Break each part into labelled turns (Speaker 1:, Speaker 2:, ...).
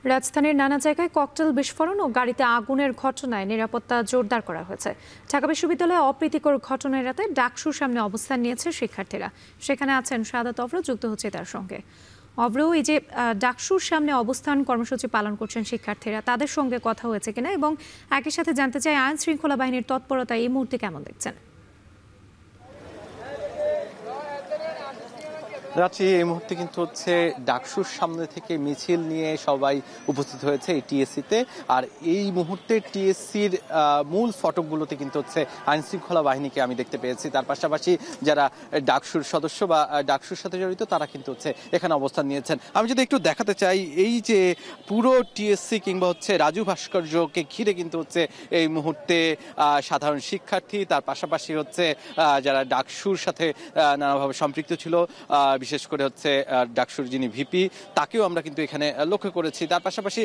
Speaker 1: রাজধানীর নানা জায়গায় ককটেল বিস্ফোরণ ও গাড়িতে আগুনের ঘটনায় নিরাপত্তা জোরদার করা হয়েছে। ঢাকা বিশ্ববিদ্যালয়ে অপ্রীতিকর ঘটনা এড়াতে ডাকসুর সামনে অবস্থান নিয়েছে শিক্ষার্থীরা। সেখানে আছেন শাহাদাত অভ্র, যুক্ত হচ্ছে তার সঙ্গে। অভ্র, এই যে ডাকসুর সামনে অবস্থান কর্মসূচি পালন করছেন শিক্ষার্থীরা, তাদের সঙ্গে কথা হয়েছে কিনা, এবং একই সাথে জানতে চাই আইন শৃঙ্খলা বাহিনীর তৎপরতা এই মুহূর্তে কেমন দেখছেন?
Speaker 2: রাঁচি এই মুহূর্তে কিন্তু হচ্ছে ডাকসুর সামনে থেকে মিছিল নিয়ে সবাই উপস্থিত হয়েছে এই টিএসসিতে। আর এই মুহূর্তে টিএসসির মূল ফটকগুলোতে কিন্তু হচ্ছে আইন শৃঙ্খলা বাহিনীকে আমি দেখতে পেয়েছি। তার পাশাপাশি যারা ডাকসুর সদস্য বা ডাকসুর সাথে জড়িত তারা কিন্তু হচ্ছে এখানে অবস্থান নিয়েছেন। আমি যদি একটু দেখাতে চাই, এই যে পুরো টিএসসি কিংবা হচ্ছে রাজু ভাস্কর্যকে ঘিরে কিন্তু হচ্ছে এই মুহূর্তে সাধারণ শিক্ষার্থী, তার পাশাপাশি হচ্ছে যারা ডাকসুর সাথে নানাভাবে সম্পৃক্ত ছিল, বিশেষ করে হচ্ছে ডাকসুর যিনি ভিপি, তাকেও আমরা কিন্তু এখানে লক্ষ্য করেছি। তার পাশাপাশি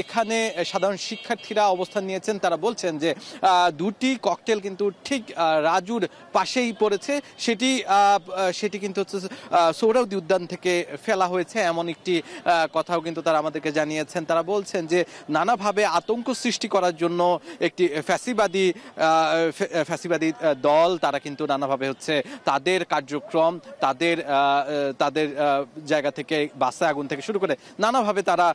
Speaker 2: এখানে সাধারণ শিক্ষার্থীরা অবস্থান নিয়েছেন। তারা বলছেন যে দুটি ককটেল কিন্তু ঠিক রাজুর পাশেই পড়েছে, সেটি কিন্তু হচ্ছে সোহরাওয়ার্দী উদ্যান থেকে ফেলা হয়েছে, এমন একটি কথাও কিন্তু তারা আমাদেরকে জানিয়েছেন। তারা বলছেন যে নানাভাবে আতঙ্ক সৃষ্টি করার জন্য একটি ফ্যাসিবাদী দল, তারা কিন্তু নানাভাবে হচ্ছে তাদের কার্যক্রম, তাদের জায়গা থেকে বাসে আগুন থেকে শুরু করে নানাভাবে তারা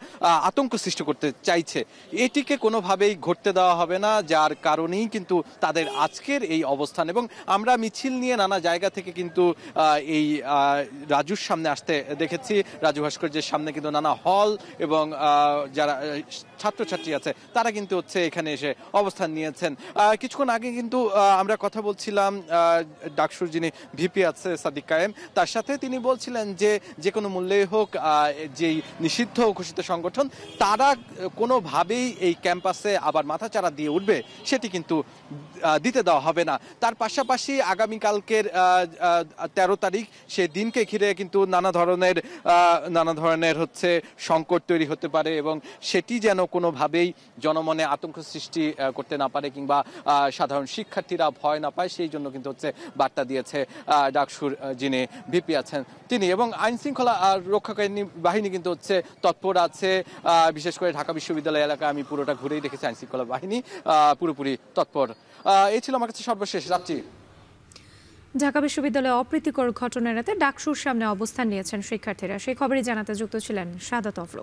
Speaker 2: আতঙ্ক সৃষ্টি করতে চাইছে। এটিকে কোনোভাবেই ঘটতে দেওয়া হবে না, যার কারণেই কিন্তু তাদের আজকের এই অবস্থান। এবং আমরা মিছিল নিয়ে নানা জায়গা থেকে কিন্তু এই রাজুর সামনে আসতে দেখেছি। রাজু ভাস্কর্যের সামনে কিন্তু নানা হল এবং যারা ছাত্রছাত্রী আছে তারা কিন্তু হচ্ছে এখানে এসে অবস্থান নিয়েছেন। কিছুক্ষণ আগে কিন্তু আমরা কথা বলছিলাম ডাকসুর যিনি ভিপি আছে সাদিক কায়েম, তার সাথে তিনি বলছিলেন যে কোনো মূল্যেই হোক যেই নিষিদ্ধ ঘোষিত সংগঠন তারা কোনোভাবেই এই ক্যাম্পাসে আবার মাথাচাড়া দিয়ে উঠবে সেটি কিন্তু দিতে দেওয়া হবে না। তার পাশাপাশি আগামীকালকের 13 তারিখ সে দিনকে ঘিরে কিন্তু নানা ধরনের হচ্ছে সংকট তৈরি হতে পারে, এবং সেটি যেন কোনোভাবেই জনমনে আতঙ্ক সৃষ্টি করতে না পারে কিংবা সাধারণ শিক্ষার্থীরা ভয় না পায়, সেই জন্য কিন্তু হচ্ছে বার্তা দিয়েছে ডাকসুর যিনি ভিপি আছেন তিনি। এবং আইন শৃঙ্খলা রক্ষাকারী বাহিনী কিন্তু হচ্ছে তৎপর আছে। বিশেষ করে ঢাকা বিশ্ববিদ্যালয় এলাকা আমি পুরোটা ঘুরেই দেখেছি, আইন শৃঙ্খলা বাহিনী পুরোপুরি তৎপর। এই ছিল আমার কাছে সর্বশেষ। রাত্রি
Speaker 1: ঢাকা বিশ্ববিদ্যালয়ে অপ্রীতিকর ঘটনা এড়াতে ডাকসুর সামনে অবস্থান নিয়েছেন শিক্ষার্থীরা, সেই খবরই জানাতে যুক্ত ছিলেন শাহাদাত অভ্র।